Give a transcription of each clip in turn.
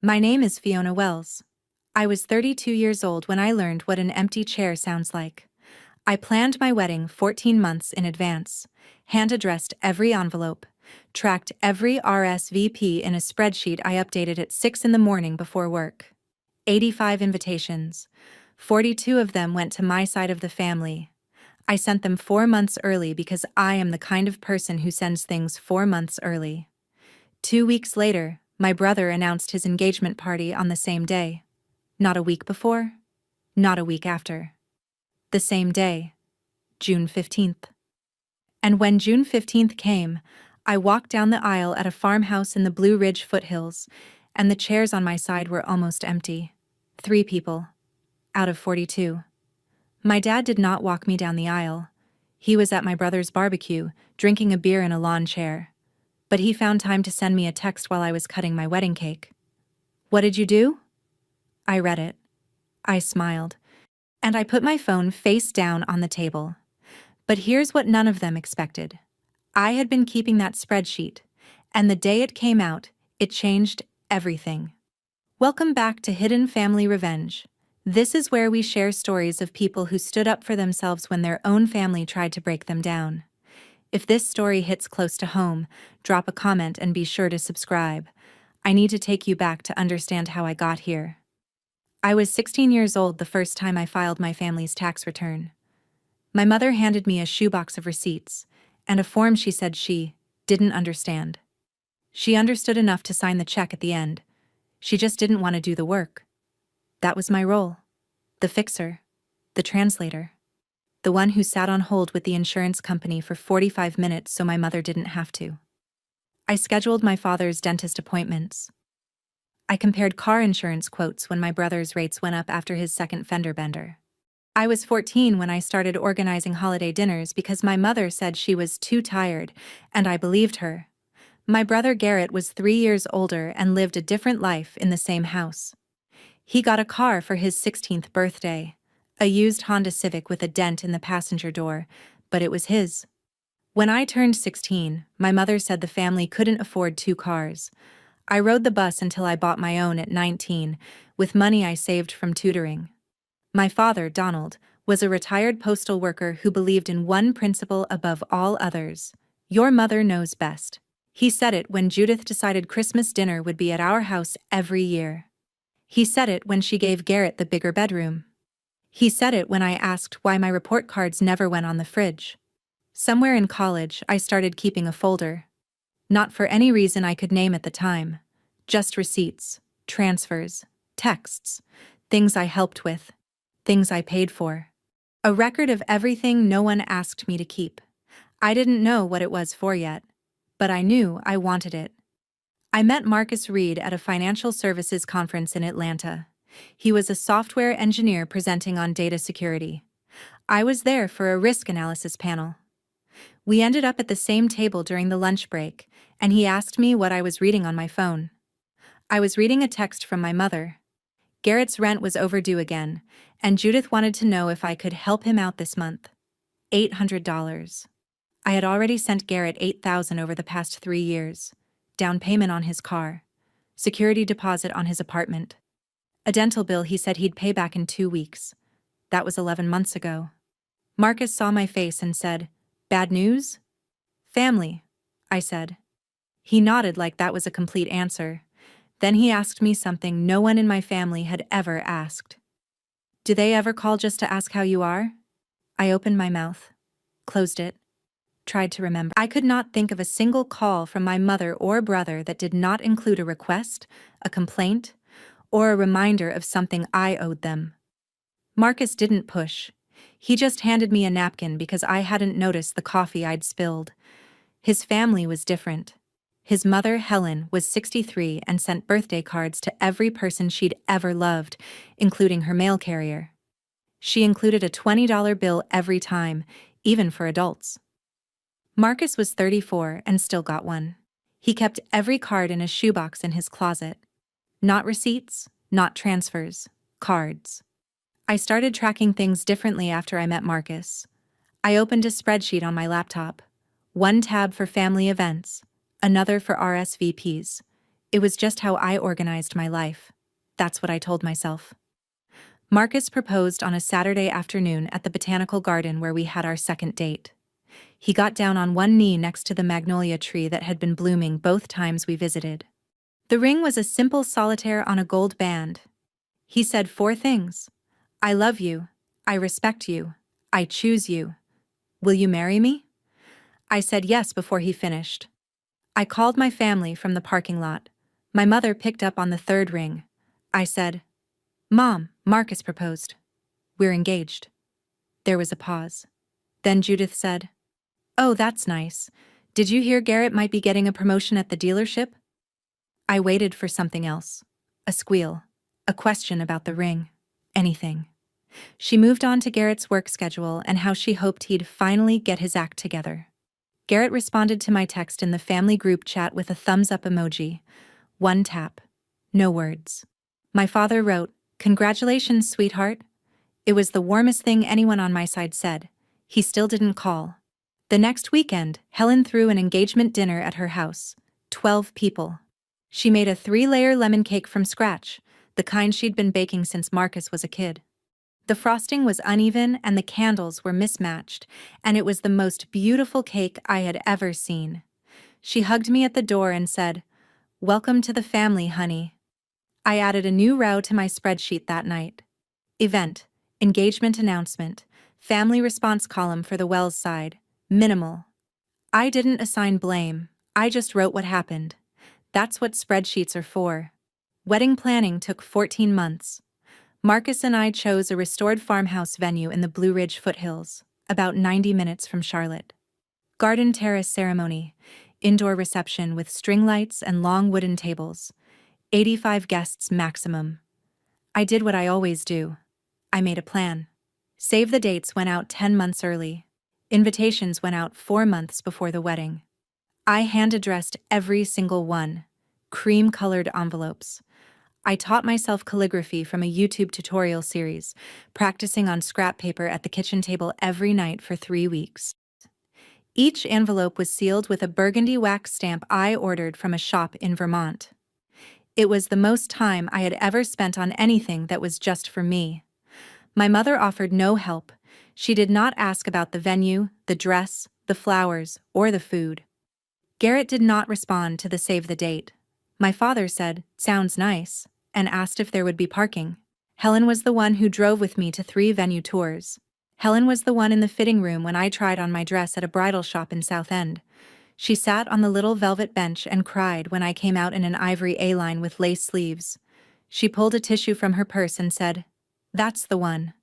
My name is Fiona Wells. I was 32 years old when I learned what an empty chair sounds like. I planned my wedding 14 months in advance, hand-addressed every envelope, tracked every RSVP in a spreadsheet I updated at 6 in the morning before work. 85 invitations. 42 of them went to my side of the family. I sent them 4 months early because I am the kind of person who sends things 4 months early. 2 weeks later, my brother announced his engagement party on the same day. Not a week before, not a week after. The same day, June 15th. And when June 15th came, I walked down the aisle at a farmhouse in the Blue Ridge foothills, and the chairs on my side were almost empty. 3 people, out of 42. My dad did not walk me down the aisle. He was at my brother's barbecue, drinking a beer in a lawn chair. But he found time to send me a text while I was cutting my wedding cake. "What did you do?" I read it. I smiled. And I put my phone face down on the table. But here's what none of them expected. I had been keeping that spreadsheet, and the day it came out, it changed everything. Welcome back to Hidden Family Revenge. This is where we share stories of people who stood up for themselves when their own family tried to break them down. If this story hits close to home, drop a comment and be sure to subscribe. I need to take you back to understand how I got here. I was 16 years old the first time I filed my family's tax return. My mother handed me a shoebox of receipts, and a form she said she didn't understand. She understood enough to sign the check at the end. She just didn't want to do the work. That was my role. The fixer. The translator. The one who sat on hold with the insurance company for 45 minutes so my mother didn't have to. I scheduled my father's dentist appointments. I compared car insurance quotes when my brother's rates went up after his second fender bender. I was 14 when I started organizing holiday dinners because my mother said she was too tired, and I believed her. My brother Garrett was 3 years older and lived a different life in the same house. He got a car for his 16th birthday, a used Honda Civic with a dent in the passenger door, but it was his. When I turned 16, my mother said the family couldn't afford 2 cars. I rode the bus until I bought my own at 19, with money I saved from tutoring. My father, Donald, was a retired postal worker who believed in one principle above all others: your mother knows best. He said it when Judith decided Christmas dinner would be at our house every year. He said it when she gave Garrett the bigger bedroom. He said it when I asked why my report cards never went on the fridge. Somewhere in college, I started keeping a folder. Not for any reason I could name at the time. Just receipts, transfers, texts, things I helped with, things I paid for. A record of everything no one asked me to keep. I didn't know what it was for yet, but I knew I wanted it. I met Marcus Reed at a financial services conference in Atlanta. He was a software engineer presenting on data security. I was there for a risk analysis panel. We ended up at the same table during the lunch break, and he asked me what I was reading on my phone. I was reading a text from my mother. Garrett's rent was overdue again, and Judith wanted to know if I could help him out this month. $800. I had already sent Garrett $8,000 over the past 3 years. Down payment on his car. Security deposit on his apartment. A dental bill he said he'd pay back in 2 weeks. That was 11 months ago. Marcus saw my face and said, "Bad news?" "Family," I said. He nodded like that was a complete answer. Then he asked me something no one in my family had ever asked. "Do they ever call just to ask how you are?" I opened my mouth, closed it, tried to remember. I could not think of a single call from my mother or brother that did not include a request, a complaint, or a reminder of something I owed them. Marcus didn't push. He just handed me a napkin because I hadn't noticed the coffee I'd spilled. His family was different. His mother, Helen, was 63 and sent birthday cards to every person she'd ever loved, including her mail carrier. She included a $20 bill every time, even for adults. Marcus was 34 and still got one. He kept every card in a shoebox in his closet. Not receipts, not transfers, cards. I started tracking things differently after I met Marcus. I opened a spreadsheet on my laptop. One tab for family events, another for RSVPs, It was just how I organized my life. That's what I told myself. Marcus proposed on a Saturday afternoon at the botanical garden where we had our second date. He got down on one knee next to the magnolia tree that had been blooming both times we visited. The ring was a simple solitaire on a gold band. He said 4 things. I love you. I respect you. I choose you. Will you marry me? I said yes before he finished. I called my family from the parking lot. My mother picked up on the 3rd ring. I said, Mom, Marcus proposed. We're engaged. There was a pause. Then Judith said, Oh, that's nice. Did you hear Garrett might be getting a promotion at the dealership? I waited for something else. A squeal. A question about the ring. Anything. She moved on to Garrett's work schedule and how she hoped he'd finally get his act together. Garrett responded to my text in the family group chat with a thumbs-up emoji. 1 tap. No words. My father wrote, Congratulations, sweetheart. It was the warmest thing anyone on my side said. He still didn't call. The next weekend, Helen threw an engagement dinner at her house. 12 people. She made a 3-layer lemon cake from scratch, the kind she'd been baking since Marcus was a kid. The frosting was uneven and the candles were mismatched, and it was the most beautiful cake I had ever seen. She hugged me at the door and said, Welcome to the family, honey. I added a new row to my spreadsheet that night. Event, engagement announcement, family response column for the Wells side, minimal. I didn't assign blame, I just wrote what happened. That's what spreadsheets are for. Wedding planning took 14 months. Marcus and I chose a restored farmhouse venue in the Blue Ridge foothills, about 90 minutes from Charlotte. Garden terrace ceremony, indoor reception with string lights and long wooden tables. 85 guests maximum. I did what I always do. I made a plan. Save the dates went out 10 months early. Invitations went out 4 months before the wedding. I hand-addressed every single one. Cream-colored envelopes. I taught myself calligraphy from a YouTube tutorial series, practicing on scrap paper at the kitchen table every night for 3 weeks. Each envelope was sealed with a burgundy wax stamp I ordered from a shop in Vermont. It was the most time I had ever spent on anything that was just for me. My mother offered no help. She did not ask about the venue, the dress, the flowers, or the food. Garrett did not respond to the save the date. My father said, Sounds nice, and asked if there would be parking. Helen was the one who drove with me to 3 venue tours. Helen was the one in the fitting room when I tried on my dress at a bridal shop in South End. She sat on the little velvet bench and cried when I came out in an ivory A-line with lace sleeves. She pulled a tissue from her purse and said, That's the one.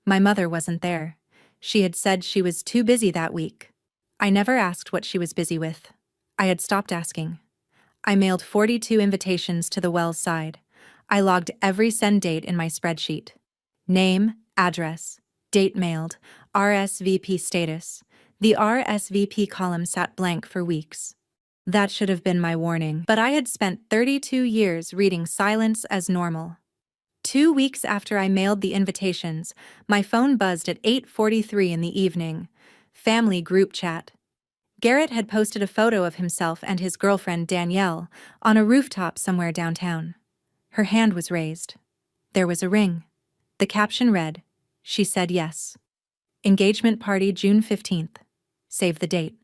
My mother wasn't there. She had said she was too busy that week. I never asked what she was busy with. I had stopped asking. I mailed 42 invitations to the Wells side. I logged every send date in my spreadsheet. Name, address, date mailed, RSVP status. The RSVP column sat blank for weeks. That should have been my warning, but I had spent 32 years reading silence as normal. 2 weeks after I mailed the invitations, my phone buzzed at 8:43 in the evening. Family group chat. Garrett had posted a photo of himself and his girlfriend Danielle on a rooftop somewhere downtown. Her hand was raised. There was a ring. The caption read, She said yes. Engagement party June 15th. Save the date.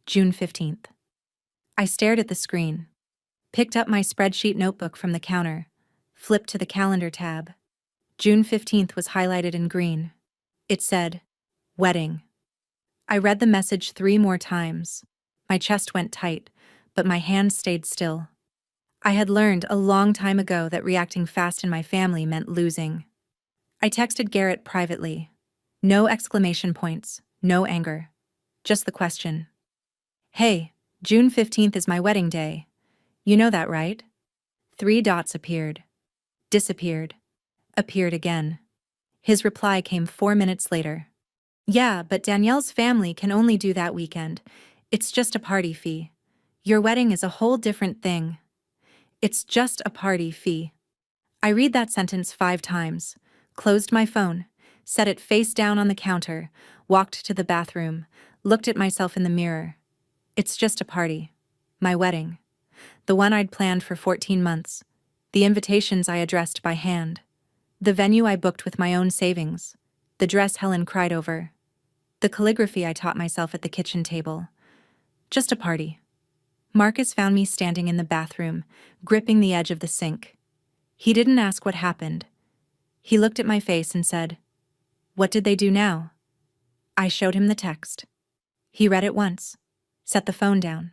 June 15th. I stared at the screen. Picked up my spreadsheet notebook from the counter. Flipped to the calendar tab. June 15th was highlighted in green. It said, Wedding. I read the message 3 more times. My chest went tight, but my hands stayed still. I had learned a long time ago that reacting fast in my family meant losing. I texted Garrett privately. No exclamation points, no anger. Just the question. Hey, June 15th is my wedding day. You know that, right? 3 dots appeared. Disappeared. Appeared again. His reply came 4 minutes later. Yeah, but Danielle's family can only do that weekend. It's just a party fee. Your wedding is a whole different thing. It's just a party fee. I read that sentence 5 times, closed my phone, set it face down on the counter, walked to the bathroom, looked at myself in the mirror. It's just a party. My wedding. the one I'd planned for 14 months, the invitations I addressed by hand, the venue I booked with my own savings, the dress Helen cried over, the calligraphy I taught myself at the kitchen table. Just a party. Marcus found me standing in the bathroom, gripping the edge of the sink. He didn't ask what happened. He looked at my face and said, "What did they do now?" I showed him the text. He read it once, set the phone down.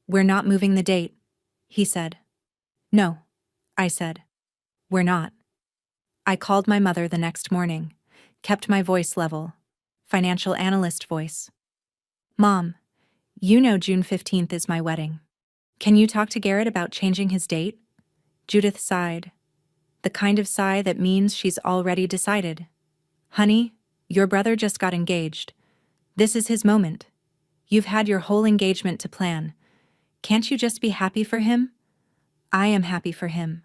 "We're not moving the date," he said. "No," I said. "We're not." I called my mother the next morning, kept my voice level, financial analyst voice. "Mom, you know June 15th is my wedding. Can you talk to Garrett about changing his date?" Judith sighed, the kind of sigh that means she's already decided. "Honey, your brother just got engaged. This is his moment. You've had your whole engagement to plan. Can't you just be happy for him?" "I am happy for him.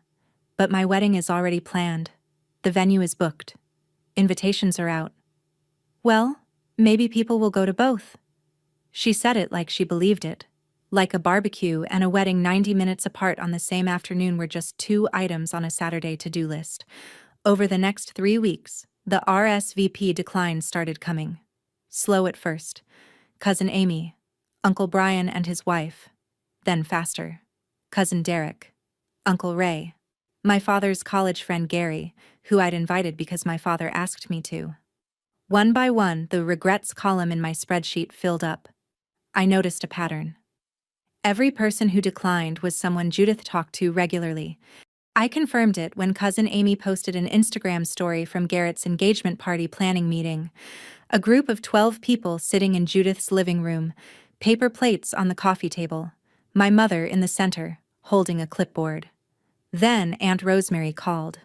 But my wedding is already planned. The venue is booked. Invitations are out." "Well, maybe people will go to both." She said it like she believed it. Like a barbecue and a wedding 90 minutes apart on the same afternoon were just 2 items on a Saturday to-do list. Over the next 3 weeks, the RSVP declines started coming. Slow at first. Cousin Amy, Uncle Brian and his wife. Then faster. Cousin Derek, Uncle Ray, my father's college friend Gary, who I'd invited because my father asked me to. One by one, the regrets column in my spreadsheet filled up. I noticed a pattern. Every person who declined was someone Judith talked to regularly. I confirmed it when Cousin Amy posted an Instagram story from Garrett's engagement party planning meeting. A group of 12 people sitting in Judith's living room, paper plates on the coffee table, my mother in the center, holding a clipboard. Then Aunt Rosemary called.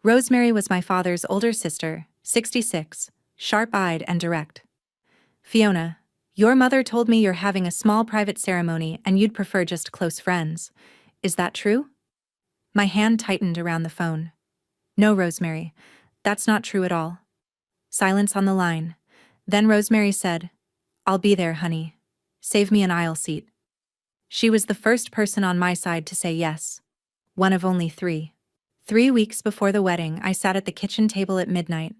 Rosemary was my father's older sister, 66, sharp-eyed and direct. "Fiona, your mother told me you're having a small private ceremony and you'd prefer just close friends. Is that true?" My hand tightened around the phone. "No, Rosemary, that's not true at all." Silence on the line. Then Rosemary said, "I'll be there, honey. Save me an aisle seat." She was the first person on my side to say yes. One of only 3. 3 weeks before the wedding, I sat at the kitchen table at midnight,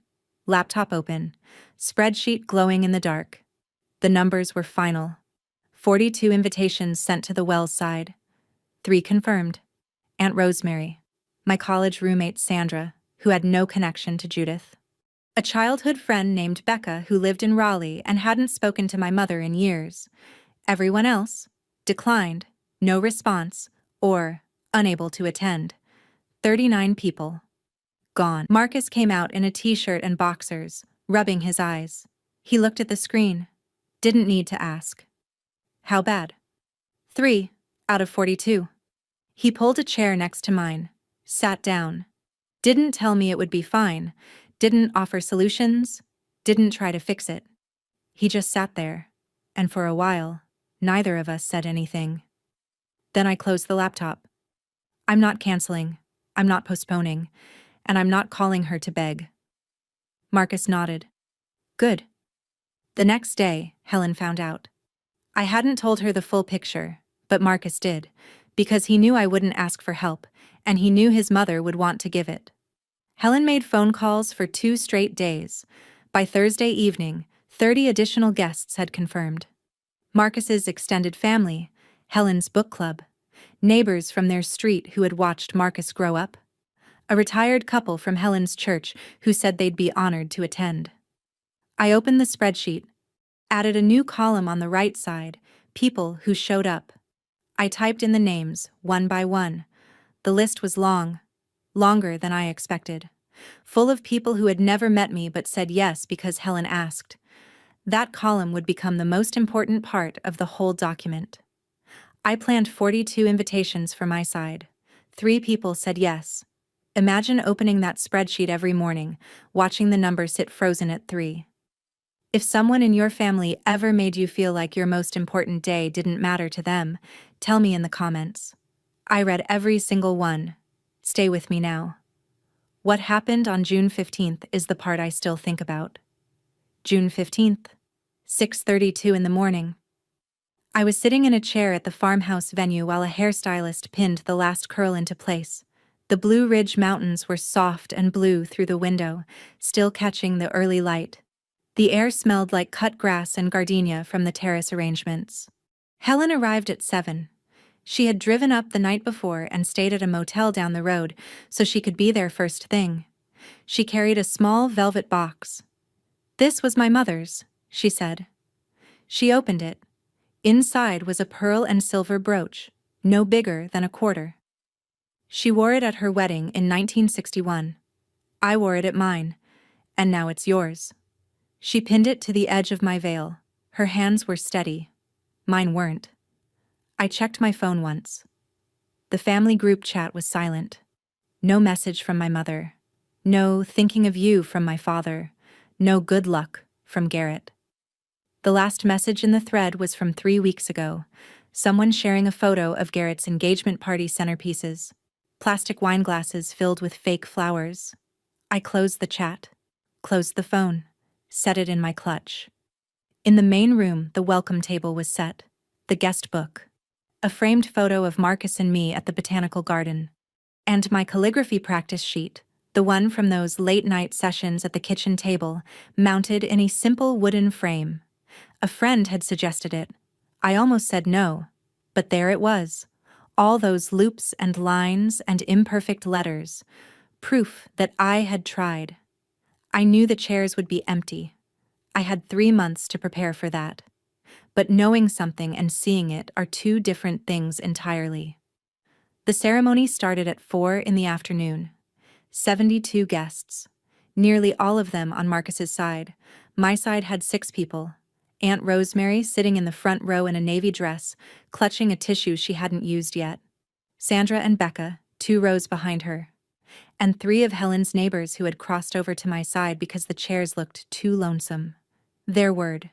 laptop open, spreadsheet glowing in the dark. The numbers were final. 42 invitations sent to the Wells side. 3 confirmed. Aunt Rosemary, my college roommate Sandra, who had no connection to Judith. A childhood friend named Becca who lived in Raleigh and hadn't spoken to my mother in years. Everyone else declined, no response, or unable to attend. 39 people. Gone. Marcus came out in a t-shirt and boxers, rubbing his eyes. He looked at the screen. Didn't need to ask. "How bad?" 3 out of 42. He pulled a chair next to mine, sat down. Didn't tell me it would be fine, didn't offer solutions, didn't try to fix it. He just sat there, and for a while, neither of us said anything. Then I closed the laptop. "I'm not canceling, I'm not postponing, and I'm not calling her to beg." Marcus nodded. "Good." The next day, Helen found out. I hadn't told her the full picture, but Marcus did, because he knew I wouldn't ask for help, and he knew his mother would want to give it. Helen made phone calls for 2 straight days. By Thursday evening, 30 additional guests had confirmed. Marcus's extended family, Helen's book club, neighbors from their street who had watched Marcus grow up, a retired couple from Helen's church who said they'd be honored to attend. I opened the spreadsheet, added a new column on the right side, people who showed up. I typed in the names, one by one. The list was long, longer than I expected, full of people who had never met me but said yes because Helen asked. That column would become the most important part of the whole document. I planned 42 invitations for my side. 3 people said yes. Imagine opening that spreadsheet every morning, watching the number sit frozen at 3. If someone in your family ever made you feel like your most important day didn't matter to them, tell me in the comments. I read every single one. Stay with me now. What happened on June 15th is the part I still think about. June 15th, 6:32 in the morning. I was sitting in a chair at the farmhouse venue while a hairstylist pinned the last curl into place. The Blue Ridge Mountains were soft and blue through the window, still catching the early light. The air smelled like cut grass and gardenia from the terrace arrangements. Helen arrived at 7. She had driven up the night before and stayed at a motel down the road so she could be there first thing. She carried a small velvet box. "This was my mother's," she said. She opened it. Inside was a pearl and silver brooch, no bigger than a quarter. She wore it at her wedding in 1961. I wore it at mine, and now it's yours. She pinned it to the edge of my veil. Her hands were steady. Mine weren't. I checked my phone once. The family group chat was silent. No message from my mother. No "thinking of you" from my father. No "good luck" from Garrett. The last message in the thread was from 3 weeks ago, someone sharing a photo of Garrett's engagement party centerpieces, plastic wine glasses filled with fake flowers. I closed the chat, closed the phone, set it in my clutch. In the main room, the welcome table was set, the guest book, a framed photo of Marcus and me at the botanical garden, and my calligraphy practice sheet, the one from those late-night sessions at the kitchen table, mounted in a simple wooden frame. A friend had suggested it. I almost said no, but there it was. All those loops and lines and imperfect letters, proof that I had tried. I knew the chairs would be empty. I had 3 months to prepare for that. But knowing something and seeing it are two different things entirely. The ceremony started at 4 in the afternoon. 72 guests. Nearly all of them on Marcus's side. My side had 6 people. Aunt Rosemary sitting in the front row in a navy dress, clutching a tissue she hadn't used yet. Sandra and Becca, 2 rows behind her. And 3 of Helen's neighbors who had crossed over to my side because the chairs looked too lonesome. Their word.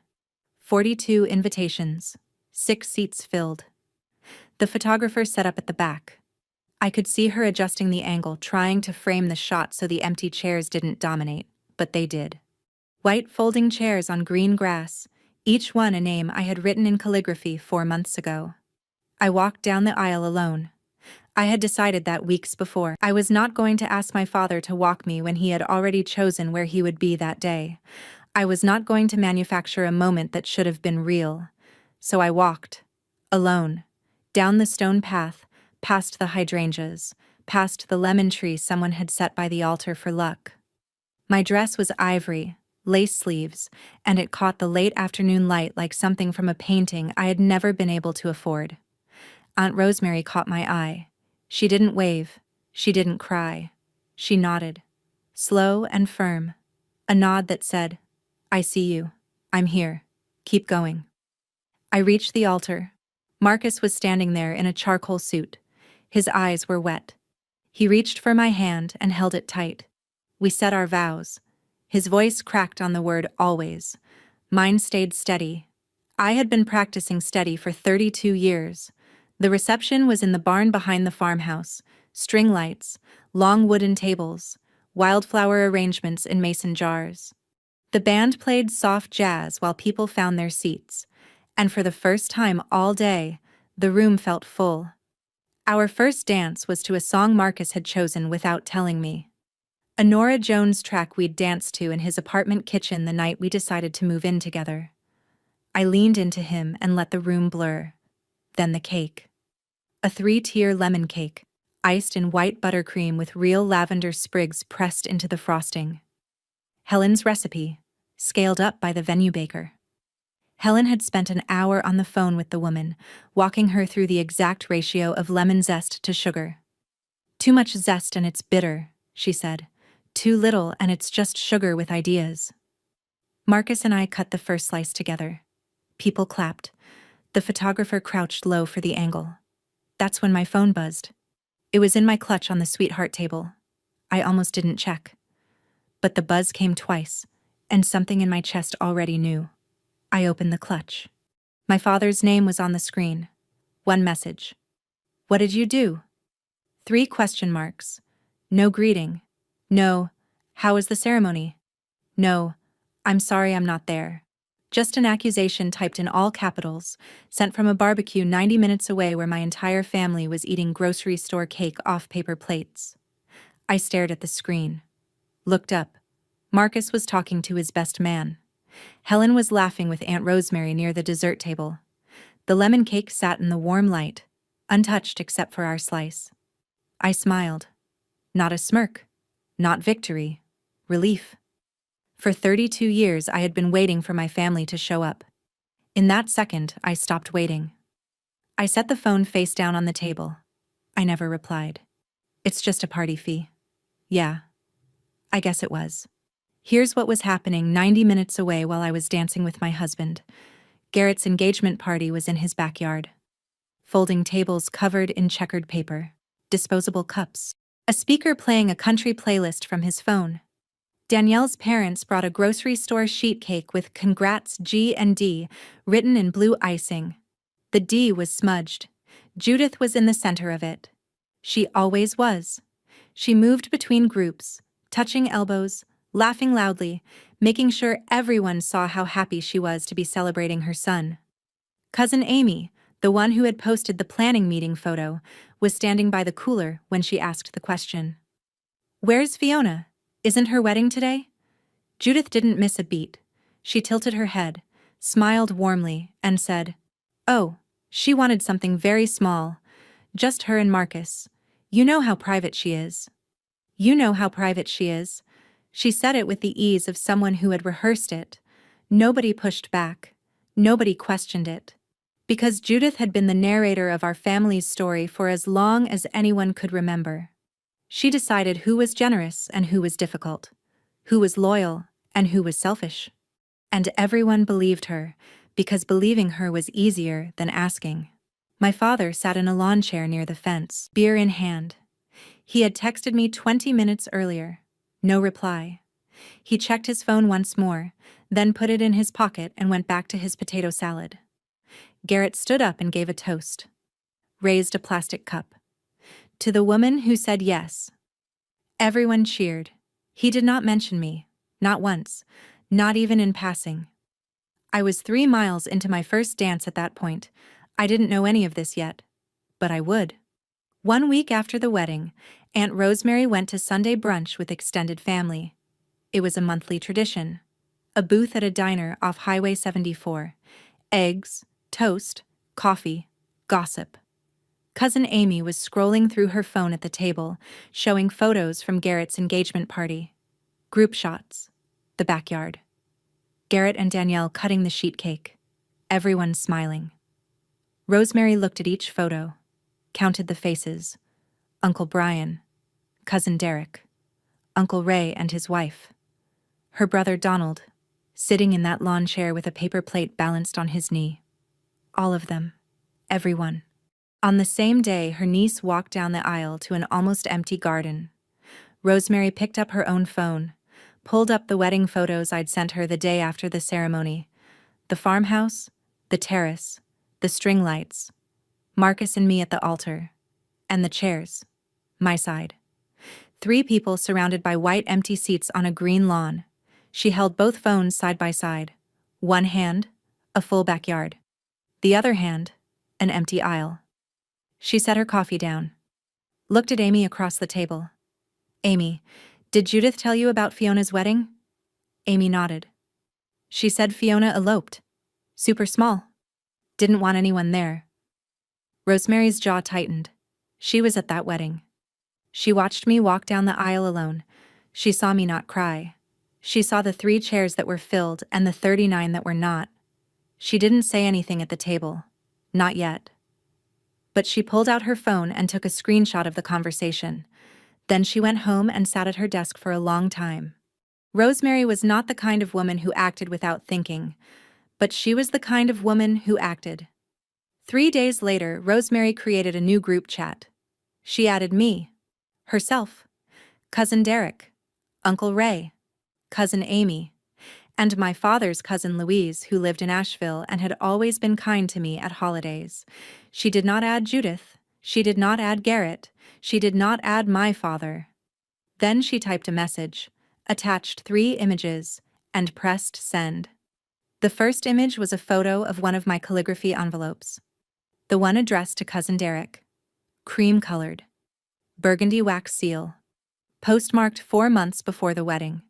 42 invitations. 6 seats filled. The photographer set up at the back. I could see her adjusting the angle, trying to frame the shot so the empty chairs didn't dominate, but they did. White folding chairs on green grass, each one a name I had written in calligraphy 4 months ago. I walked down the aisle alone. I had decided that weeks before. I was not going to ask my father to walk me when he had already chosen where he would be that day. I was not going to manufacture a moment that should have been real. So I walked, alone, down the stone path, past the hydrangeas, past the lemon tree someone had set by the altar for luck. My dress was ivory, lace sleeves, and it caught the late afternoon light like something from a painting I had never been able to afford. Aunt Rosemary caught my eye. She didn't wave. She didn't cry. She nodded. Slow and firm. A nod that said, "I see you. I'm here. Keep going." I reached the altar. Marcus was standing there in a charcoal suit. His eyes were wet. He reached for my hand and held it tight. We said our vows. His voice cracked on the word always. Mine stayed steady. I had been practicing steady for 32 years. The reception was in the barn behind the farmhouse. String lights, long wooden tables, wildflower arrangements in mason jars. The band played soft jazz while people found their seats, and for the first time all day, the room felt full. Our first dance was to a song Marcus had chosen without telling me. A Norah Jones track we'd danced to in his apartment kitchen the night we decided to move in together. I leaned into him and let the room blur. Then the cake. A 3-tier lemon cake, iced in white buttercream with real lavender sprigs pressed into the frosting. Helen's recipe, scaled up by the venue baker. Helen had spent an hour on the phone with the woman, walking her through the exact ratio of lemon zest to sugar. "Too much zest and it's bitter," she said. "Too little and it's just sugar with ideas." Marcus and I cut the first slice together. People clapped. The photographer crouched low for the angle. That's when my phone buzzed. It was in my clutch on the sweetheart table. I almost didn't check. But the buzz came twice, and something in my chest already knew. I opened the clutch. My father's name was on the screen. One message. "What did you do?" 3 question marks. No greeting. No, "How was the ceremony?" No, "I'm sorry I'm not there." Just an accusation typed in all capitals, sent from a barbecue 90 minutes away where my entire family was eating grocery store cake off paper plates. I stared at the screen. Looked up. Marcus was talking to his best man. Helen was laughing with Aunt Rosemary near the dessert table. The lemon cake sat in the warm light, untouched except for our slice. I smiled. Not a smirk. Not victory. Relief. For 32 years I had been waiting for my family to show up. In that second, I stopped waiting. I set the phone face down on the table. I never replied. It's just a party fee. Yeah. I guess it was. Here's what was happening 90 minutes away while I was dancing with my husband. Garrett's engagement party was in his backyard. Folding tables covered in checkered paper. Disposable cups. A speaker playing a country playlist from his phone. Danielle's parents brought a grocery store sheet cake with "Congrats G&D" written in blue icing. The D was smudged. Judith was in the center of it. She always was. She moved between groups, touching elbows, laughing loudly, making sure everyone saw how happy she was to be celebrating her son. Cousin Amy, the one who had posted the planning meeting photo, was standing by the cooler when she asked the question. "Where's Fiona? Isn't her wedding today?" Judith didn't miss a beat. She tilted her head, smiled warmly, and said, "Oh, she wanted something very small. Just her and Marcus. You know how private she is." You know how private she is. She said it with the ease of someone who had rehearsed it. Nobody pushed back. Nobody questioned it. Because Judith had been the narrator of our family's story for as long as anyone could remember. She decided who was generous and who was difficult, who was loyal and who was selfish. And everyone believed her, because believing her was easier than asking. My father sat in a lawn chair near the fence, beer in hand. He had texted me 20 minutes earlier. No reply. He checked his phone once more, then put it in his pocket and went back to his potato salad. Garrett stood up and gave a toast. Raised a plastic cup. To the woman who said yes. Everyone cheered. He did not mention me. Not once. Not even in passing. I was 3 miles into my first dance at that point. I didn't know any of this yet. But I would. 1 week after the wedding, Aunt Rosemary went to Sunday brunch with extended family. It was a monthly tradition. A booth at a diner off Highway 74. Eggs, toast, coffee, gossip. Cousin Amy was scrolling through her phone at the table, showing photos from Garrett's engagement party. Group shots. The backyard. Garrett and Danielle cutting the sheet cake. Everyone smiling. Rosemary looked at each photo, counted the faces. Uncle Brian, Cousin Derek, Uncle Ray and his wife, her brother Donald, sitting in that lawn chair with a paper plate balanced on his knee. All of them. Everyone. On the same day, her niece walked down the aisle to an almost empty garden. Rosemary picked up her own phone, pulled up the wedding photos I'd sent her the day after the ceremony. The farmhouse, the terrace, the string lights, Marcus and me at the altar, and the chairs, my side. 3 people surrounded by white empty seats on a green lawn. She held both phones side by side. One hand, a full backyard. The other hand, an empty aisle. She set her coffee down. Looked at Amy across the table. "Amy, did Judith tell you about Fiona's wedding?" Amy nodded. "She said Fiona eloped. Super small. Didn't want anyone there." Rosemary's jaw tightened. She was at that wedding. She watched me walk down the aisle alone. She saw me not cry. She saw the 3 chairs that were filled and the 39 that were not. She didn't say anything at the table. Not yet. But she pulled out her phone and took a screenshot of the conversation. Then she went home and sat at her desk for a long time. Rosemary was not the kind of woman who acted without thinking, but she was the kind of woman who acted. 3 days later, Rosemary created a new group chat. She added me, herself, Cousin Derek, Uncle Ray, Cousin Amy, and my father's cousin Louise, who lived in Asheville and had always been kind to me at holidays. She did not add Judith. She did not add Garrett. She did not add my father. Then she typed a message, attached 3 images, and pressed send. The first image was a photo of one of my calligraphy envelopes. The one addressed to Cousin Derek. Cream-colored. Burgundy wax seal. Postmarked 4 months before the wedding.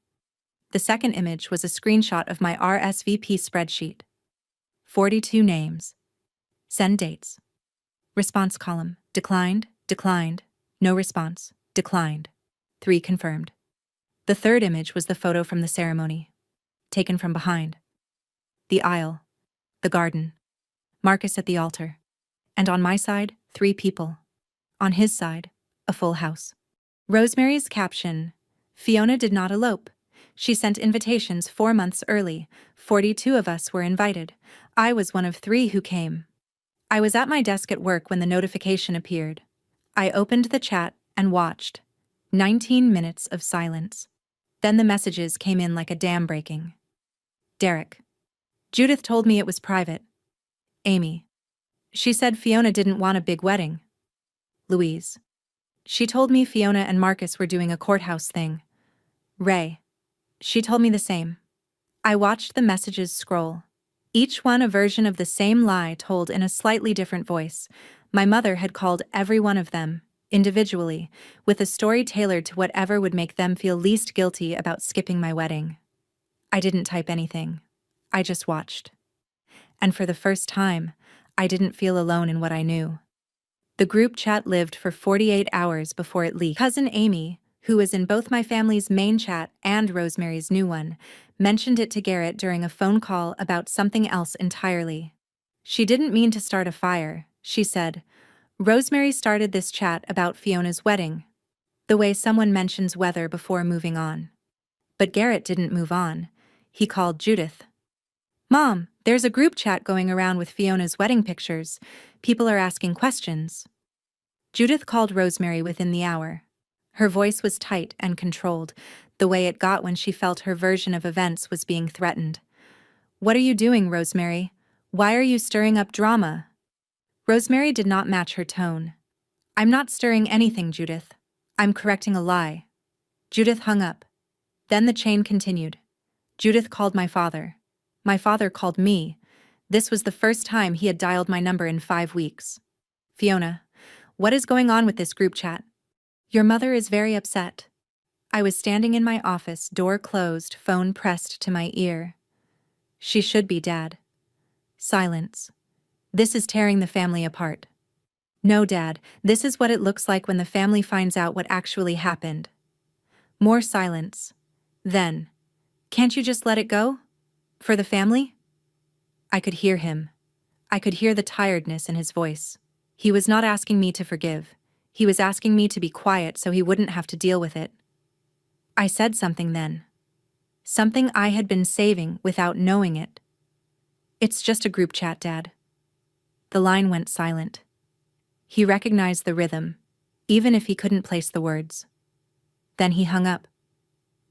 The second image was a screenshot of my RSVP spreadsheet. 42 names. Send dates. Response column. Declined, declined, no response, declined. 3 confirmed. The third image was the photo from the ceremony. Taken from behind. The aisle. The garden. Marcus at the altar. And on my side, 3 people. On his side, a full house. Rosemary's caption: Fiona did not elope. She sent invitations 4 months early. 42 of us were invited. I was one of 3 who came. I was at my desk at work when the notification appeared. I opened the chat and watched. 19 minutes of silence. Then the messages came in like a dam breaking. Derek. Judith told me it was private. Amy. She said Fiona didn't want a big wedding. Louise. She told me Fiona and Marcus were doing a courthouse thing. Ray. She told me the same. I watched the messages scroll. Each one a version of the same lie told in a slightly different voice. My mother had called every one of them, individually, with a story tailored to whatever would make them feel least guilty about skipping my wedding. I didn't type anything. I just watched. And for the first time, I didn't feel alone in what I knew. The group chat lived for 48 hours before it leaked. Cousin Amy, who was in both my family's main chat and Rosemary's new one, mentioned it to Garrett during a phone call about something else entirely. She didn't mean to start a fire, she said. Rosemary started this chat about Fiona's wedding. The way someone mentions weather before moving on. But Garrett didn't move on. He called Judith. Mom, there's a group chat going around with Fiona's wedding pictures. People are asking questions. Judith called Rosemary within the hour. Her voice was tight and controlled, the way it got when she felt her version of events was being threatened. What are you doing, Rosemary? Why are you stirring up drama? Rosemary did not match her tone. I'm not stirring anything, Judith. I'm correcting a lie. Judith hung up. Then the chain continued. Judith called my father. My father called me. This was the first time he had dialed my number in 5 weeks. Fiona, what is going on with this group chat? Your mother is very upset. I was standing in my office, door closed, phone pressed to my ear. She should be, Dad. Silence. This is tearing the family apart. No, Dad, this is what it looks like when the family finds out what actually happened. More silence. Then, can't you just let it go? For the family? I could hear him. I could hear the tiredness in his voice. He was not asking me to forgive. He was asking me to be quiet so he wouldn't have to deal with it. I said something then. Something I had been saving without knowing it. It's just a group chat, Dad. The line went silent. He recognized the rhythm, even if he couldn't place the words. Then he hung up.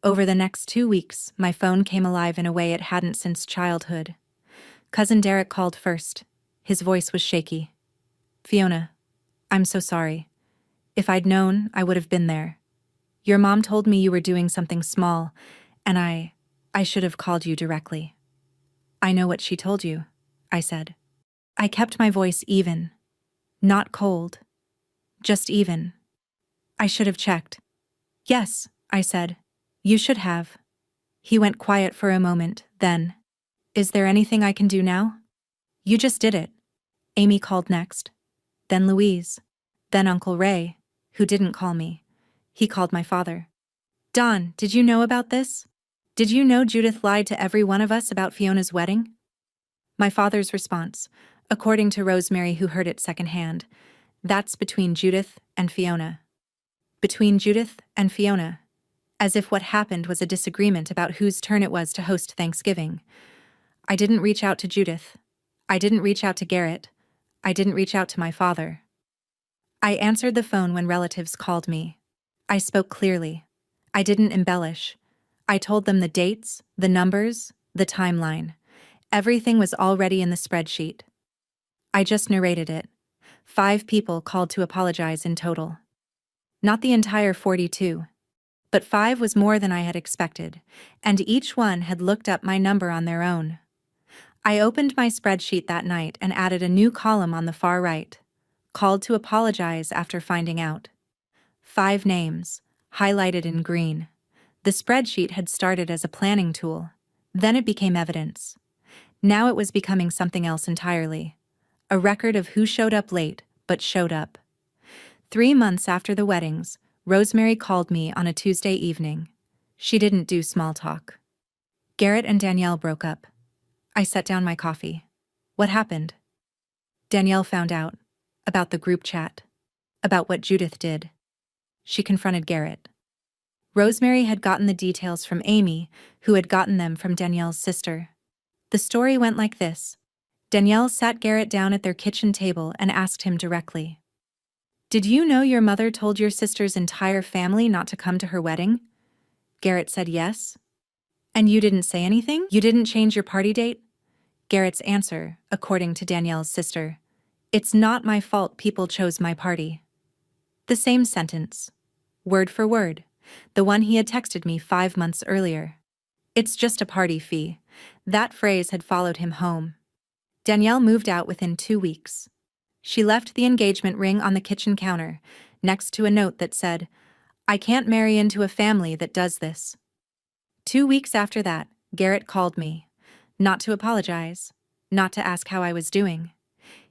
Over the next 2 weeks, my phone came alive in a way it hadn't since childhood. Cousin Derek called first. His voice was shaky. Fiona, I'm so sorry. If I'd known, I would have been there. Your mom told me you were doing something small, and I should have called you directly. I know what she told you, I said. I kept my voice even. Not cold. Just even. I should have checked. Yes, I said. You should have. He went quiet for a moment, then. Is there anything I can do now? You just did it. Amy called next. Then Louise. Then Uncle Ray, who didn't call me. He called my father. Don, did you know about this? Did you know Judith lied to every one of us about Fiona's wedding? My father's response, according to Rosemary who heard it secondhand, that's between Judith and Fiona. Between Judith and Fiona. As if what happened was a disagreement about whose turn it was to host Thanksgiving. I didn't reach out to Judith. I didn't reach out to Garrett. I didn't reach out to my father. I answered the phone when relatives called me. I spoke clearly. I didn't embellish. I told them the dates, the numbers, the timeline. Everything was already in the spreadsheet. I just narrated it. 5 people called to apologize in total. Not the entire 42. But 5 was more than I had expected, and each one had looked up my number on their own. I opened my spreadsheet that night and added a new column on the far right. Called to apologize after finding out. 5 names, highlighted in green. The spreadsheet had started as a planning tool. Then it became evidence. Now it was becoming something else entirely. A record of who showed up late, but showed up. 3 months after the weddings, Rosemary called me on a Tuesday evening. She didn't do small talk. Garrett and Danielle broke up. I set down my coffee. What happened? Danielle found out. About the group chat. About what Judith did. She confronted Garrett. Rosemary had gotten the details from Amy, who had gotten them from Danielle's sister. The story went like this. Danielle sat Garrett down at their kitchen table and asked him directly. Did you know your mother told your sister's entire family not to come to her wedding? Garrett said yes. And you didn't say anything? You didn't change your party date? Garrett's answer, according to Danielle's sister. It's not my fault people chose my party. The same sentence. Word for word. The one he had texted me 5 months earlier. It's just a party fee. That phrase had followed him home. Danielle moved out within 2 weeks. She left the engagement ring on the kitchen counter, next to a note that said, I can't marry into a family that does this. 2 weeks after that, Garrett called me. Not to apologize, not to ask how I was doing.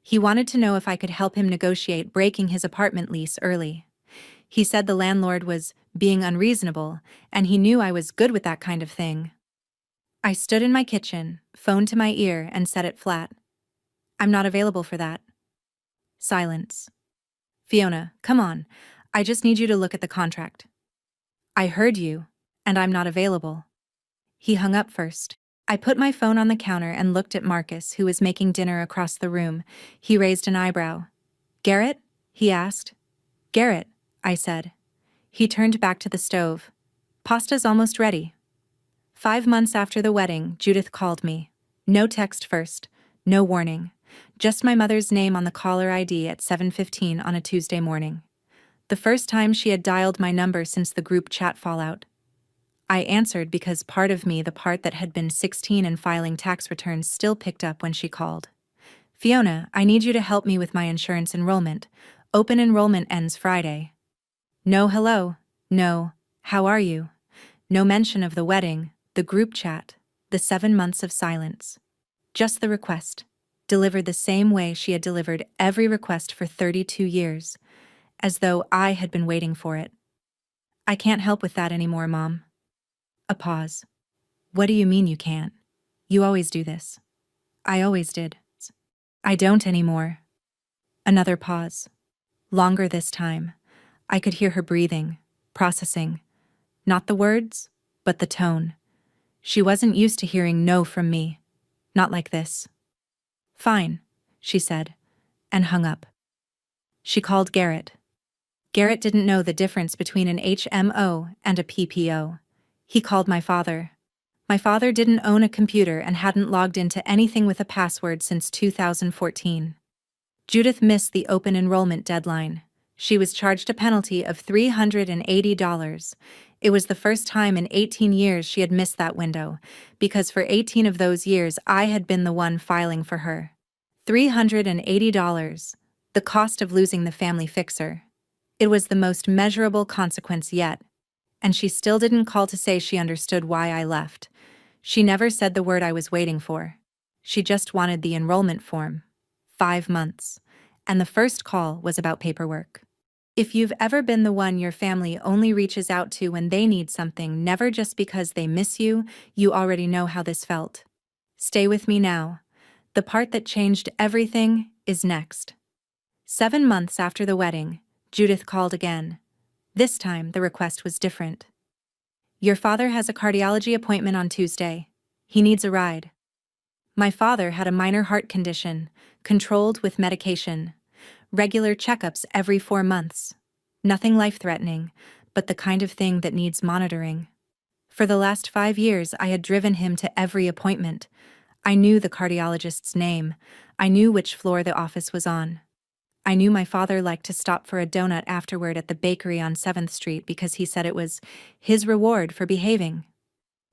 He wanted to know if I could help him negotiate breaking his apartment lease early. He said the landlord was being unreasonable, and he knew I was good with that kind of thing. I stood in my kitchen, phone to my ear, and set it flat. I'm not available for that. Silence. Fiona, come on. I just need you to look at the contract. I heard you, and I'm not available. He hung up first. I put my phone on the counter and looked at Marcus, who was making dinner across the room. He raised an eyebrow. Garrett? He asked. Garrett, I said. He turned back to the stove. Pasta's almost ready. 5 months after the wedding, Judith called me. No text first, no warning. Just my mother's name on the caller ID at 7:15 on a Tuesday morning. The first time she had dialed my number since the group chat fallout. I answered because part of me, the part that had been 16 and filing tax returns, still picked up when she called. Fiona, I need you to help me with my insurance enrollment. Open enrollment ends Friday. No hello, no, how are you? No mention of the wedding, the group chat, the 7 months of silence. Just the request, delivered the same way she had delivered every request for 32 years, as though I had been waiting for it. I can't help with that anymore, Mom. A pause. What do you mean you can't? You always do this. I always did. I don't anymore. Another pause. Longer this time. I could hear her breathing, processing. Not the words, but the tone. She wasn't used to hearing no from me. Not like this. Fine, she said, and hung up. She called Garrett. Garrett didn't know the difference between an HMO and a PPO. He called my father. My father didn't own a computer and hadn't logged into anything with a password since 2014. Judith missed the open enrollment deadline. She was charged a penalty of $380. It was the first time in 18 years she had missed that window, because for 18 of those years I had been the one filing for her. $380, the cost of losing the family fixer. It was the most measurable consequence yet. And she still didn't call to say she understood why I left. She never said the word I was waiting for. She just wanted the enrollment form. 5 months. And the first call was about paperwork. If you've ever been the one your family only reaches out to when they need something, never just because they miss you, you already know how this felt. Stay with me now. The part that changed everything is next. 7 months after the wedding, Judith called again. This time, the request was different. Your father has a cardiology appointment on Tuesday. He needs a ride. My father had a minor heart condition, controlled with medication. Regular checkups every 4 months. Nothing life-threatening, but the kind of thing that needs monitoring. For the last 5 years, I had driven him to every appointment. I knew the cardiologist's name. I knew which floor the office was on. I knew my father liked to stop for a donut afterward at the bakery on 7th Street because he said it was his reward for behaving.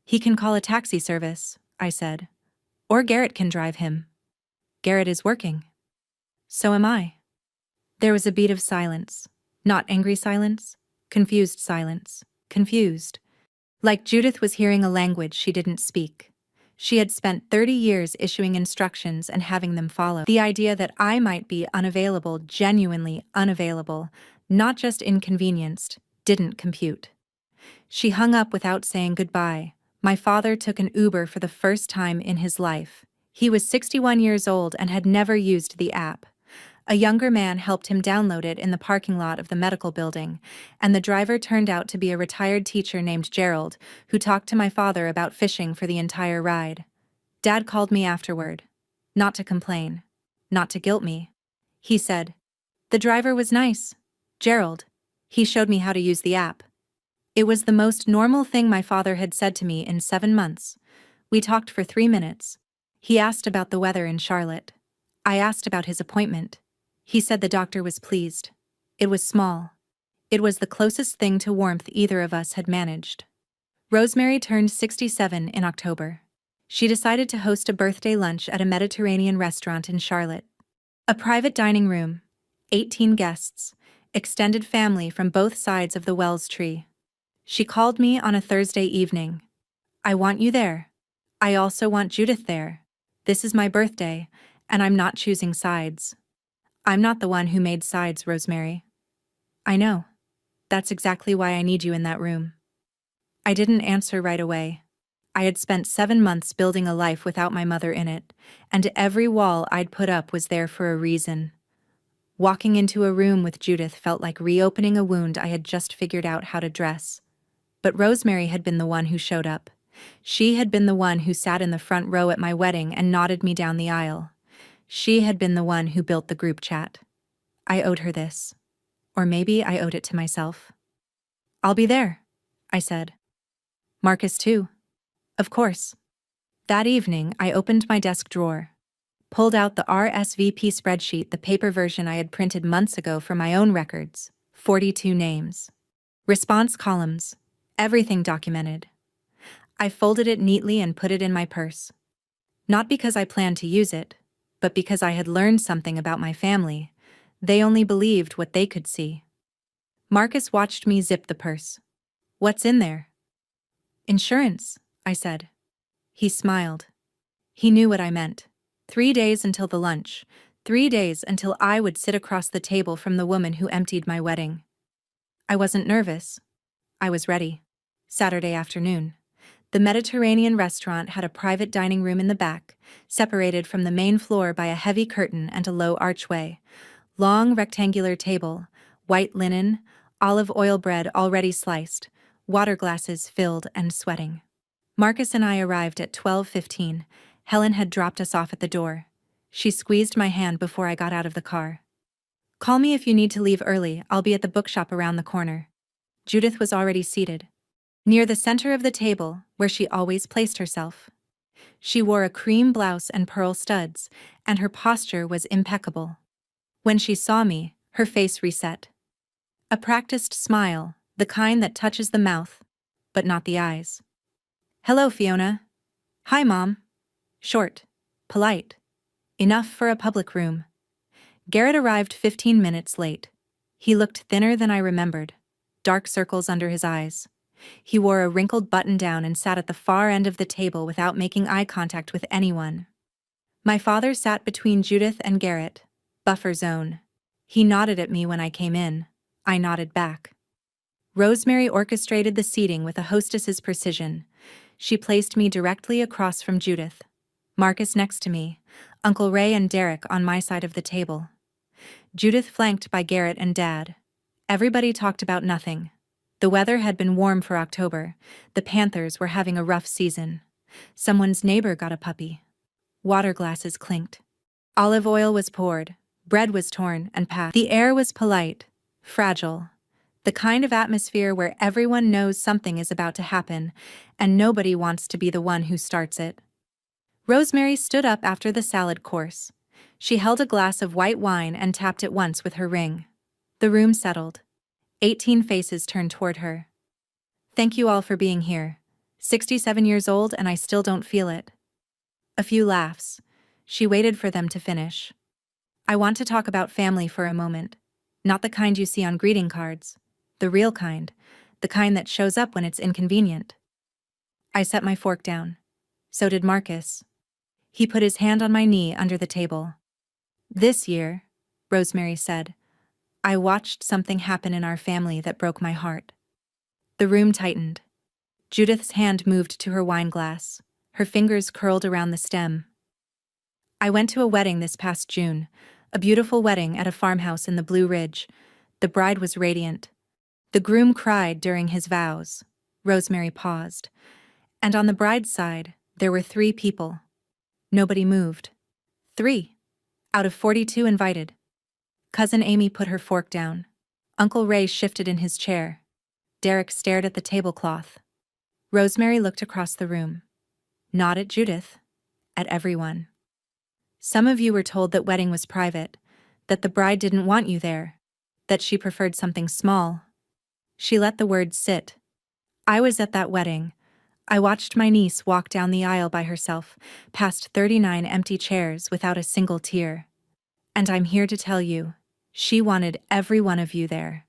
He can call a taxi service, I said. Or Garrett can drive him. Garrett is working. So am I. There was a beat of silence. Not angry silence. Confused silence. Confused. Like Judith was hearing a language she didn't speak. She had spent 30 years issuing instructions and having them followed. The idea that I might be unavailable, genuinely unavailable, not just inconvenienced, didn't compute. She hung up without saying goodbye. My father took an Uber for the first time in his life. He was 61 years old and had never used the app. A younger man helped him download it in the parking lot of the medical building, and the driver turned out to be a retired teacher named Gerald, who talked to my father about fishing for the entire ride. Dad called me afterward. Not to complain. Not to guilt me. He said, "The driver was nice. Gerald. He showed me how to use the app." It was the most normal thing my father had said to me in 7 months. We talked for 3 minutes. He asked about the weather in Charlotte. I asked about his appointment. He said the doctor was pleased. It was small. It was the closest thing to warmth either of us had managed. Rosemary turned 67 in October. She decided to host a birthday lunch at a Mediterranean restaurant in Charlotte. A private dining room, 18 guests, extended family from both sides of the Wells tree. She called me on a Thursday evening. "I want you there. I also want Judith there. This is my birthday, and I'm not choosing sides." "I'm not the one who made sides, Rosemary." "I know. That's exactly why I need you in that room." I didn't answer right away. I had spent 7 months building a life without my mother in it, and every wall I'd put up was there for a reason. Walking into a room with Judith felt like reopening a wound I had just figured out how to dress. But Rosemary had been the one who showed up. She had been the one who sat in the front row at my wedding and nodded me down the aisle. She had been the one who built the group chat. I owed her this. Or maybe I owed it to myself. "I'll be there," I said. "Marcus too." "Of course." That evening, I opened my desk drawer, pulled out the RSVP spreadsheet, the paper version I had printed months ago for my own records, 42 names. Response columns, everything documented. I folded it neatly and put it in my purse. Not because I planned to use it, but because I had learned something about my family. They only believed what they could see. Marcus watched me zip the purse. "What's in there?" "Insurance," I said. He smiled. He knew what I meant. 3 days until the lunch. 3 days until I would sit across the table from the woman who emptied my wedding. I wasn't nervous. I was ready. Saturday afternoon. The Mediterranean restaurant had a private dining room in the back, separated from the main floor by a heavy curtain and a low archway. Long rectangular table, white linen, olive oil bread already sliced, water glasses filled and sweating. Marcus and I arrived at 12:15. Helen had dropped us off at the door. She squeezed my hand before I got out of the car. "Call me if you need to leave early. I'll be at the bookshop around the corner." Judith was already seated, near the center of the table, where she always placed herself. She wore a cream blouse and pearl studs, and her posture was impeccable. When she saw me, her face reset. A practiced smile, the kind that touches the mouth, but not the eyes. "Hello, Fiona." "Hi, Mom." Short. Polite. Enough for a public room. Garrett arrived 15 minutes late. He looked thinner than I remembered. Dark circles under his eyes. He wore a wrinkled button-down and sat at the far end of the table without making eye contact with anyone. My father sat between Judith and Garrett. Buffer zone. He nodded at me when I came in. I nodded back. Rosemary orchestrated the seating with a hostess's precision. She placed me directly across from Judith. Marcus next to me, Uncle Ray and Derek on my side of the table. Judith flanked by Garrett and Dad. Everybody talked about nothing. The weather had been warm for October. The Panthers were having a rough season. Someone's neighbor got a puppy. Water glasses clinked. Olive oil was poured. Bread was torn and passed. The air was polite, fragile. The kind of atmosphere where everyone knows something is about to happen, and nobody wants to be the one who starts it. Rosemary stood up after the salad course. She held a glass of white wine and tapped it once with her ring. The room settled. 18 faces turned toward her. "Thank you all for being here. 67 years old and I still don't feel it." A few laughs. She waited for them to finish. I want to talk about family for a moment. Not the kind you see on greeting cards. The real kind. The kind that shows up when it's inconvenient. I set my fork down. So did Marcus. He put his hand on my knee under the table. This year, Rosemary said, I watched something happen in our family that broke my heart. The room tightened. Judith's hand moved to her wine glass. Her fingers curled around the stem. I went to a wedding this past June, a beautiful wedding at a farmhouse in the Blue Ridge. The bride was radiant. The groom cried during his vows. Rosemary paused. And on the bride's side, there were 3 people. Nobody moved. 3. Out of 42 invited. Cousin Amy put her fork down. Uncle Ray shifted in his chair. Derek stared at the tablecloth. Rosemary looked across the room. Not at Judith. At everyone. Some of you were told that wedding was private, that the bride didn't want you there, that she preferred something small. She let the words sit. I was at that wedding. I watched my niece walk down the aisle by herself, past 39 empty chairs without a single tear. And I'm here to tell you, she wanted every one of you there.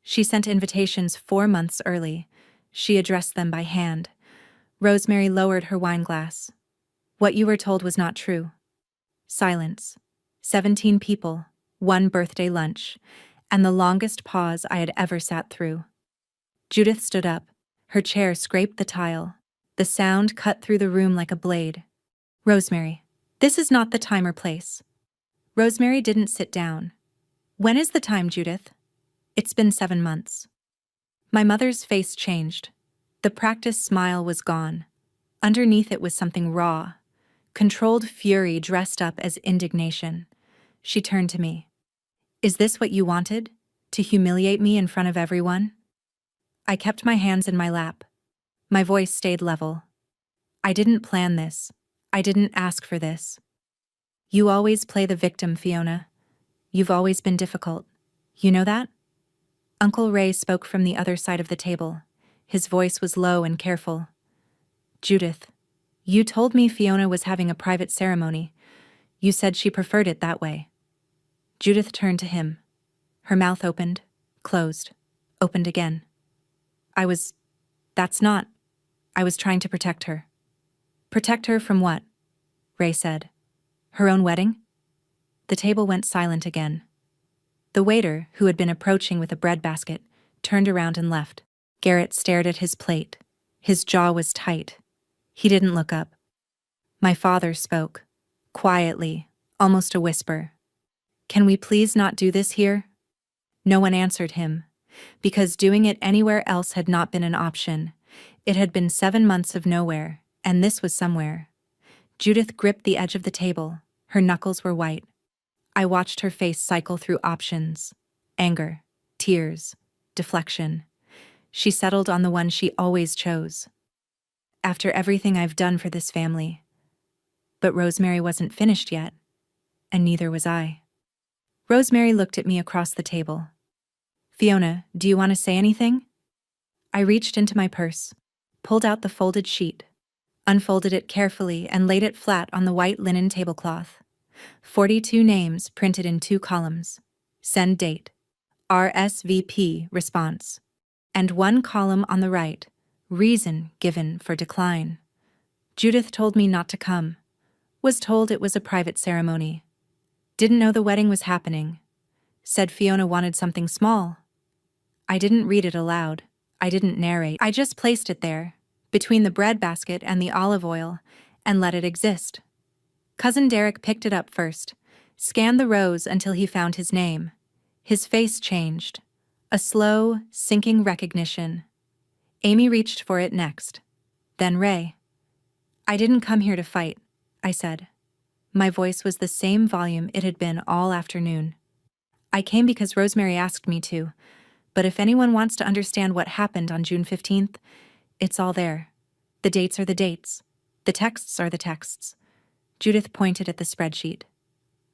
She sent invitations 4 months early. She addressed them by hand. Rosemary lowered her wine glass. What you were told was not true. Silence. 17 people, 1 birthday lunch, and the longest pause I had ever sat through. Judith stood up. Her chair scraped the tile. The sound cut through the room like a blade. Rosemary, this is not the time or place. Rosemary didn't sit down. When is the time, Judith? It's been 7 months. My mother's face changed. The practiced smile was gone. Underneath it was something raw. Controlled fury dressed up as indignation. She turned to me. Is this what you wanted? To humiliate me in front of everyone? I kept my hands in my lap. My voice stayed level. I didn't plan this. I didn't ask for this. You always play the victim, Fiona. You've always been difficult. You know that? Uncle Ray spoke from the other side of the table. His voice was low and careful. Judith, you told me Fiona was having a private ceremony. You said she preferred it that way. Judith turned to him. Her mouth opened, closed, opened again. I was trying to protect her. Protect her from what? Ray said. Her own wedding? The table went silent again. The waiter, who had been approaching with a bread basket, turned around and left. Garrett stared at his plate. His jaw was tight. He didn't look up. My father spoke. Quietly, almost a whisper. Can we please not do this here? No one answered him, because doing it anywhere else had not been an option. It had been 7 months of nowhere, and this was somewhere. Judith gripped the edge of the table. Her knuckles were white. I watched her face cycle through options. Anger, tears, deflection. She settled on the one she always chose. After everything I've done for this family. But Rosemary wasn't finished yet, and neither was I. Rosemary looked at me across the table. Fiona, do you want to say anything? I reached into my purse, pulled out the folded sheet, unfolded it carefully and laid it flat on the white linen tablecloth. 42 names printed in 2 columns. Send date. RSVP response. And 1 column on the right. Reason given for decline. Judith told me not to come. Was told it was a private ceremony. Didn't know the wedding was happening. Said Fiona wanted something small. I didn't read it aloud. I didn't narrate. I just placed it there, between the bread basket and the olive oil, and let it exist. Cousin Derek picked it up first, scanned the rows until he found his name. His face changed. A slow, sinking recognition. Amy reached for it next. Then Ray. I didn't come here to fight, I said. My voice was the same volume it had been all afternoon. I came because Rosemary asked me to, but if anyone wants to understand what happened on June 15th, it's all there. The dates are the dates. The texts are the texts. Judith pointed at the spreadsheet.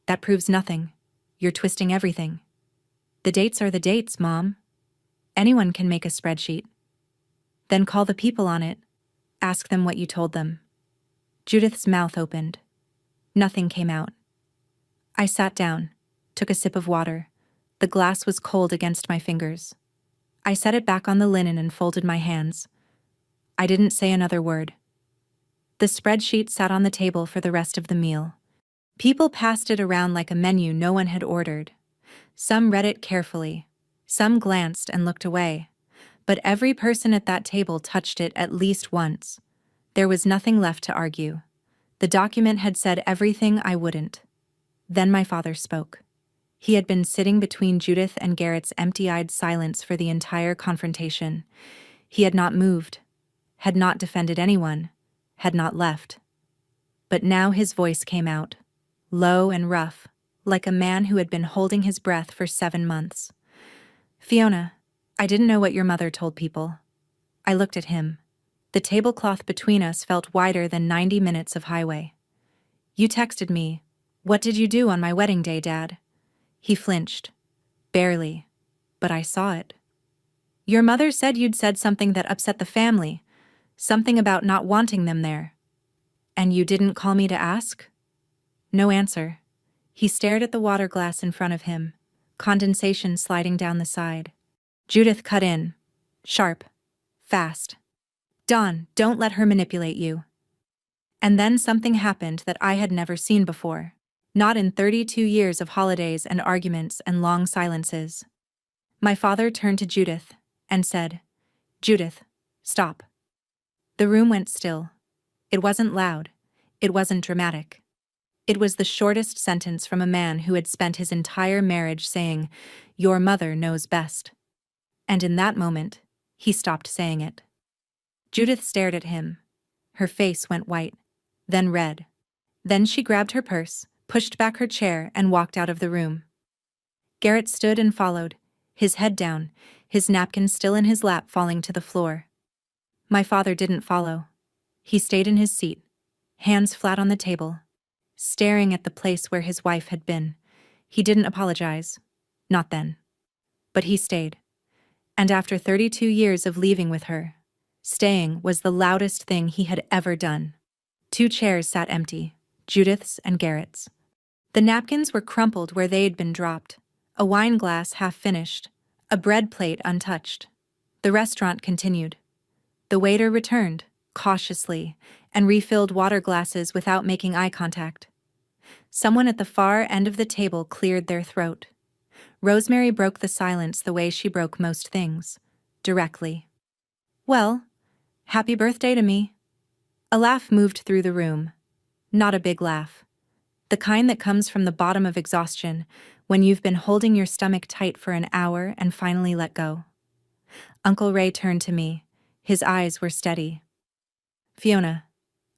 That proves nothing. You're twisting everything. The dates are the dates, Mom. Anyone can make a spreadsheet. Then call the people on it. Ask them what you told them. Judith's mouth opened. Nothing came out. I sat down, took a sip of water. The glass was cold against my fingers. I set it back on the linen and folded my hands. I didn't say another word. The spreadsheet sat on the table for the rest of the meal. People passed it around like a menu no one had ordered. Some read it carefully. Some glanced and looked away. But every person at that table touched it at least once. There was nothing left to argue. The document had said everything I wouldn't. Then my father spoke. He had been sitting between Judith and Garrett's empty-eyed silence for the entire confrontation. He had not moved, had not defended anyone, had not left. But now his voice came out, low and rough, like a man who had been holding his breath for 7 months. Fiona, I didn't know what your mother told people. I looked at him. The tablecloth between us felt wider than 90 minutes of highway. You texted me. What did you do on my wedding day, Dad? He flinched. Barely. But I saw it. Your mother said you'd said something that upset the family. Something about not wanting them there. And you didn't call me to ask? No answer. He stared at the water glass in front of him, condensation sliding down the side. Judith cut in. Sharp. Fast. Dawn, don't let her manipulate you. And then something happened that I had never seen before. Not in 32 years of holidays and arguments and long silences. My father turned to Judith and said, Judith, stop. The room went still. It wasn't loud. It wasn't dramatic. It was the shortest sentence from a man who had spent his entire marriage saying, your mother knows best. And in that moment, he stopped saying it. Judith stared at him. Her face went white, then red. Then she grabbed her purse, pushed back her chair, and walked out of the room. Garrett stood and followed, his head down, his napkin still in his lap falling to the floor. My father didn't follow. He stayed in his seat, hands flat on the table, staring at the place where his wife had been. He didn't apologize. Not then. But he stayed. And after 32 years of leaving with her, staying was the loudest thing he had ever done. 2 chairs sat empty, Judith's and Garrett's. The napkins were crumpled where they had been dropped, a wine glass half finished, a bread plate untouched. The restaurant continued. The waiter returned, cautiously, and refilled water glasses without making eye contact. Someone at the far end of the table cleared their throat. Rosemary broke the silence the way she broke most things, directly. Well, happy birthday to me. A laugh moved through the room. Not a big laugh. The kind that comes from the bottom of exhaustion, when you've been holding your stomach tight for an hour and finally let go. Uncle Ray turned to me. His eyes were steady. Fiona,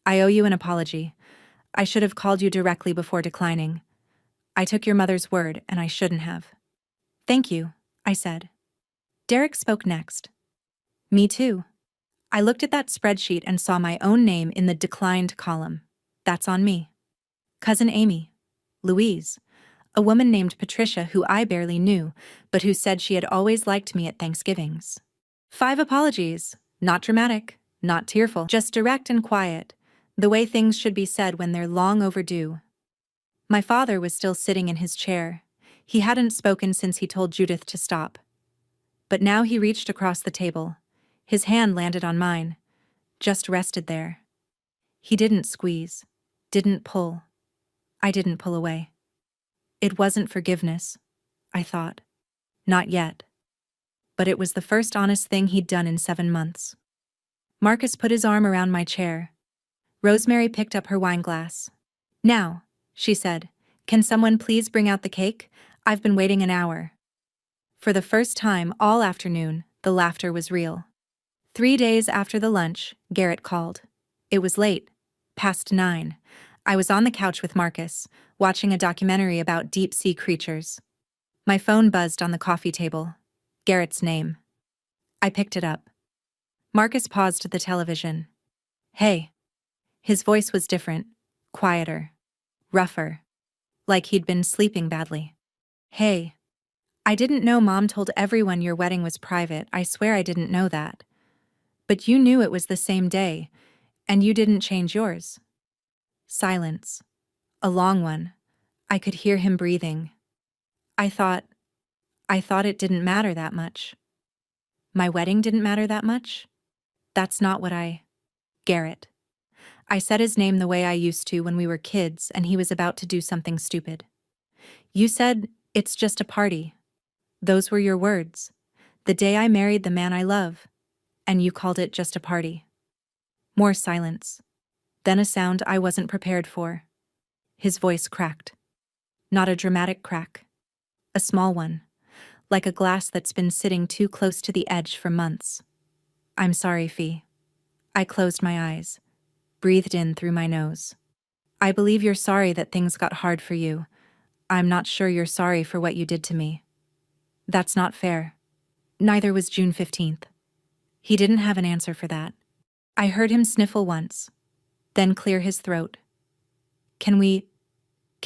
I owe you an apology. I should have called you directly before declining. I took your mother's word, and I shouldn't have. Thank you, I said. Derek spoke next. Me too. I looked at that spreadsheet and saw my own name in the declined column. That's on me. Cousin Amy. Louise. A woman named Patricia who I barely knew, but who said she had always liked me at Thanksgivings. 5 apologies. Not dramatic, not tearful, just direct and quiet, the way things should be said when they're long overdue. My father was still sitting in his chair. He hadn't spoken since he told Judith to stop. But now he reached across the table. His hand landed on mine, just rested there. He didn't squeeze, didn't pull. I didn't pull away. It wasn't forgiveness, I thought. Not yet. But it was the first honest thing he'd done in 7 months. Marcus put his arm around my chair. Rosemary picked up her wine glass. Now, she said, can someone please bring out the cake? I've been waiting an hour. For the first time all afternoon, the laughter was real. 3 days after the lunch, Garrett called. It was late, past 9. I was on the couch with Marcus, watching a documentary about deep-sea creatures. My phone buzzed on the coffee table. Garrett's name. I picked it up. Marcus paused the television. Hey. His voice was different, quieter, rougher, like he'd been sleeping badly. Hey. I didn't know Mom told everyone your wedding was private. I swear I didn't know that. But you knew it was the same day, and you didn't change yours. Silence. A long one. I could hear him breathing. I thought it didn't matter that much. My wedding didn't matter that much? That's not what Garrett. I said his name the way I used to when we were kids and he was about to do something stupid. You said, "It's just a party." Those were your words. The day I married the man I love. And you called it just a party. More silence. Then a sound I wasn't prepared for. His voice cracked. Not a dramatic crack. A small one. Like a glass that's been sitting too close to the edge for months. "I'm sorry, Fee." I closed my eyes. Breathed in through my nose. "I believe you're sorry that things got hard for you. I'm not sure you're sorry for what you did to me." That's not fair. Neither was June 15th. He didn't have an answer for that. I heard him sniffle once, then clear his throat. Can we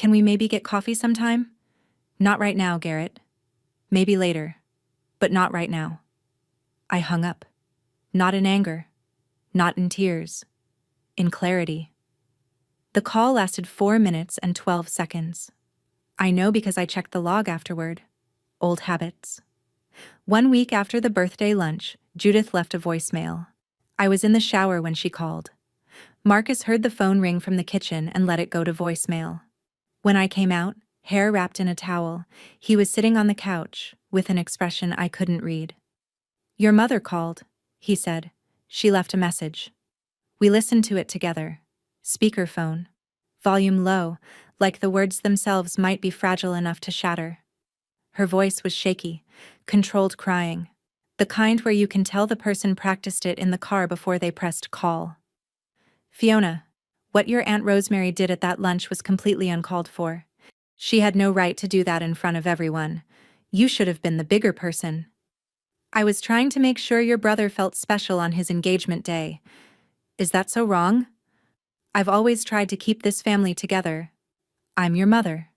maybe get coffee sometime?" "Not right now, Garrett. Maybe later, but not right now." I hung up. Not in anger. Not in tears. In clarity. The call lasted 4 minutes and 12 seconds. I know because I checked the log afterward. Old habits. 1 week after the birthday lunch, Judith left a voicemail. I was in the shower when she called. Marcus heard the phone ring from the kitchen and let it go to voicemail. When I came out, hair wrapped in a towel, he was sitting on the couch, with an expression I couldn't read. "Your mother called," he said. "She left a message." We listened to it together. Speakerphone. Volume low, like the words themselves might be fragile enough to shatter. Her voice was shaky, controlled crying. The kind where you can tell the person practiced it in the car before they pressed call. "Fiona, what your Aunt Rosemary did at that lunch was completely uncalled for. She had no right to do that in front of everyone. You should have been the bigger person. I was trying to make sure your brother felt special on his engagement day. Is that so wrong? I've always tried to keep this family together. I'm your mother.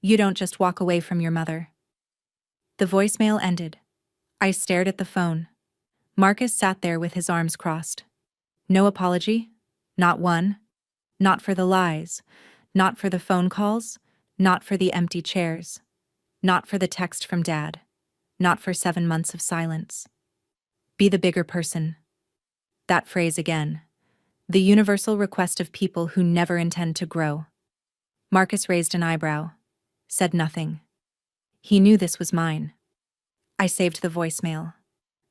You don't just walk away from your mother." The voicemail ended. I stared at the phone. Marcus sat there with his arms crossed. No apology? Not one? Not for the lies. Not for the phone calls. Not for the empty chairs. Not for the text from Dad. Not for 7 months of silence. Be the bigger person. That phrase again. The universal request of people who never intend to grow. Marcus raised an eyebrow. Said nothing. He knew this was mine. I saved the voicemail.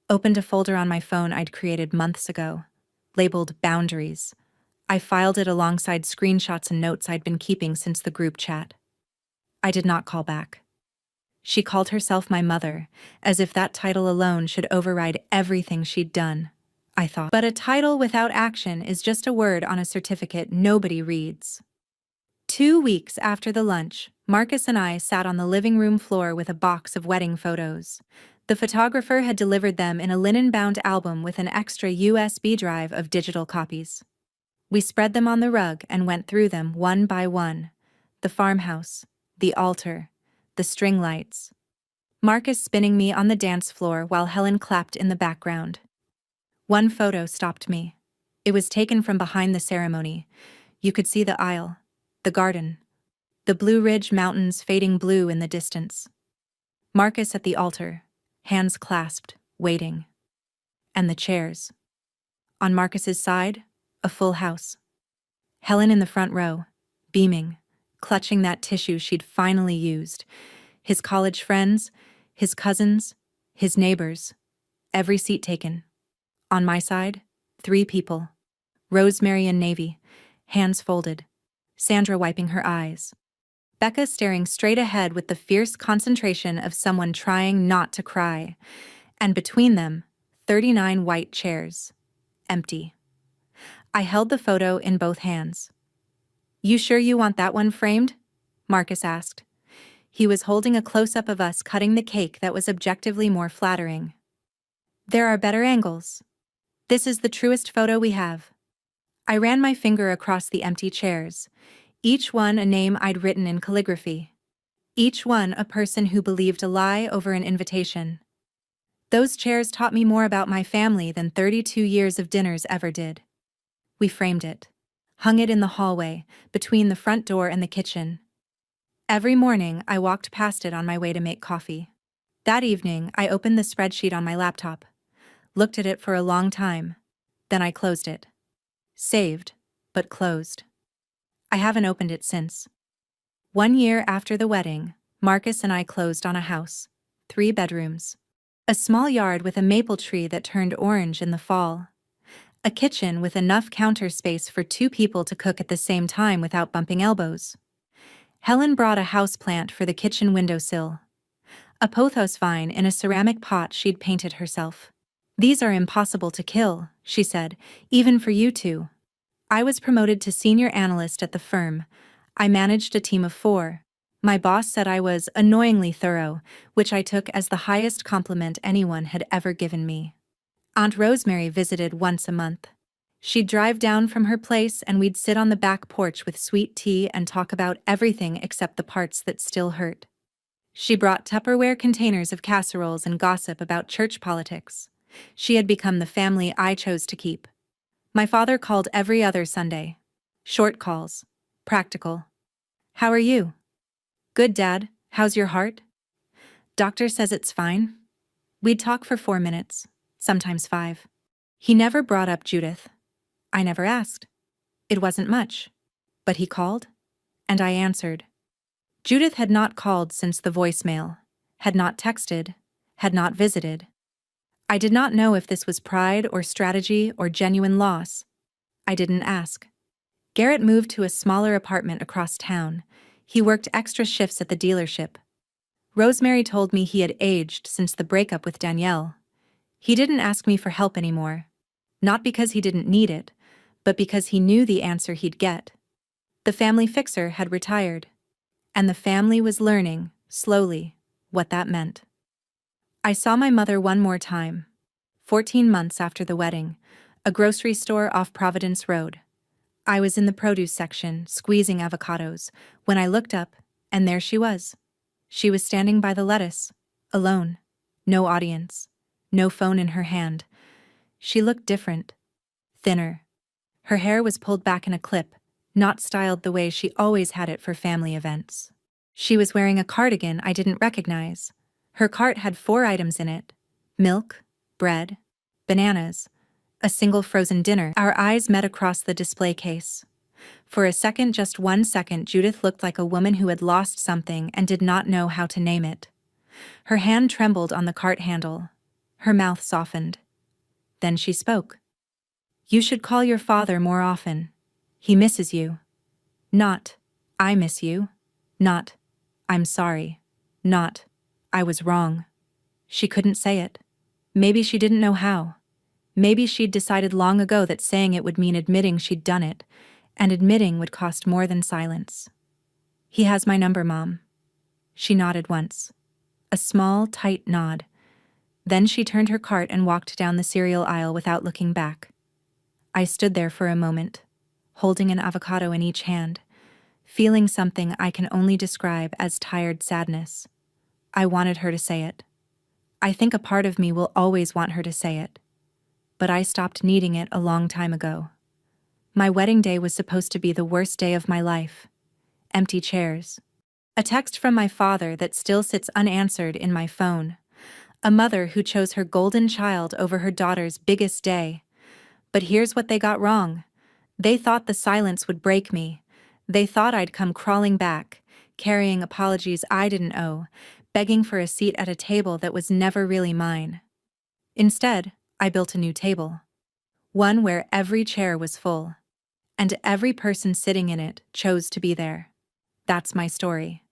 Opened a folder on my phone I'd created months ago. Labeled Boundaries. I filed it alongside screenshots and notes I'd been keeping since the group chat. I did not call back. She called herself my mother, as if that title alone should override everything she'd done, I thought. But a title without action is just a word on a certificate nobody reads. 2 weeks after the lunch, Marcus and I sat on the living room floor with a box of wedding photos. The photographer had delivered them in a linen-bound album with an extra USB drive of digital copies. We spread them on the rug and went through them one by one. The farmhouse, the altar, the string lights. Marcus spinning me on the dance floor while Helen clapped in the background. One photo stopped me. It was taken from behind the ceremony. You could see the aisle, the garden, the Blue Ridge Mountains fading blue in the distance. Marcus at the altar, hands clasped, waiting. And the chairs. On Marcus's side, a full house. Helen in the front row, beaming, clutching that tissue she'd finally used. His college friends, his cousins, his neighbors. Every seat taken. On my side, 3 people. Rosemary in navy, hands folded. Sandra wiping her eyes. Becca staring straight ahead with the fierce concentration of someone trying not to cry. And between them, 39 white chairs. Empty. I held the photo in both hands. "You sure you want that one framed?" Marcus asked. He was holding a close-up of us cutting the cake that was objectively more flattering. "There are better angles. This is the truest photo we have." I ran my finger across the empty chairs, each one a name I'd written in calligraphy. Each one a person who believed a lie over an invitation. Those chairs taught me more about my family than 32 years of dinners ever did. We framed it. hung it in the hallway, between the front door and the kitchen. Every morning, I walked past it on my way to make coffee. That evening, I opened the spreadsheet on my laptop, looked at it for a long time, then I closed it. Saved, but closed. I haven't opened it since. 1 year after the wedding, Marcus and I closed on a house, 3 bedrooms. A small yard with a maple tree that turned orange in the fall. A kitchen with enough counter space for 2 people to cook at the same time without bumping elbows. Helen brought a houseplant for the kitchen windowsill. A pothos vine in a ceramic pot she'd painted herself. "These are impossible to kill," she said, "even for you two." I was promoted to senior analyst at the firm. I managed a team of 4. My boss said I was annoyingly thorough, which I took as the highest compliment anyone had ever given me. Aunt Rosemary visited once a month. She'd drive down from her place and we'd sit on the back porch with sweet tea and talk about everything except the parts that still hurt. She brought Tupperware containers of casseroles and gossip about church politics. She had become the family I chose to keep. My father called every other Sunday. Short calls. Practical. "How are you?" "Good, Dad. How's your heart?" "Doctor says it's fine." We'd talk for 4 minutes, sometimes 5. He never brought up Judith. I never asked. It wasn't much. But he called, and I answered. Judith had not called since the voicemail, had not texted, had not visited. I did not know if this was pride or strategy or genuine loss. I didn't ask. Garrett moved to a smaller apartment across town. He worked extra shifts at the dealership. Rosemary told me he had aged since the breakup with Danielle. He didn't ask me for help anymore. Not because he didn't need it, but because he knew the answer he'd get. The family fixer had retired. And the family was learning, slowly, what that meant. I saw my mother one more time. 14 months after the wedding, a grocery store off Providence Road. I was in the produce section, squeezing avocados, when I looked up, and there she was. She was standing by the lettuce, alone. No audience. No phone in her hand. She looked different. Thinner. Her hair was pulled back in a clip, not styled the way she always had it for family events. She was wearing a cardigan I didn't recognize. Her cart had 4 items in it: milk, bread, bananas, a single frozen dinner. Our eyes met across the display case. For a second, just 1 second, Judith looked like a woman who had lost something and did not know how to name it. Her hand trembled on the cart handle. Her mouth softened. Then she spoke. "You should call your father more often. He misses you." Not, "I miss you." Not, "I'm sorry." Not, "I was wrong." She couldn't say it. Maybe she didn't know how. Maybe she'd decided long ago that saying it would mean admitting she'd done it, and admitting would cost more than silence. "He has my number, Mom." She nodded once. A small, tight nod. Then she turned her cart and walked down the cereal aisle without looking back. I stood there for a moment, holding an avocado in each hand, feeling something I can only describe as tired sadness. I wanted her to say it. I think a part of me will always want her to say it. But I stopped needing it a long time ago. My wedding day was supposed to be the worst day of my life. Empty chairs. A text from my father that still sits unanswered in my phone. A mother who chose her golden child over her daughter's biggest day. But here's what they got wrong. They thought the silence would break me. They thought I'd come crawling back, carrying apologies I didn't owe, begging for a seat at a table that was never really mine. Instead, I built a new table. One where every chair was full. And every person sitting in it chose to be there. That's my story.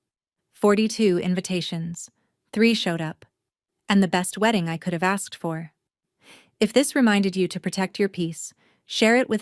42 invitations. 3 showed up. And the best wedding I could have asked for. If this reminded you to protect your peace, share it with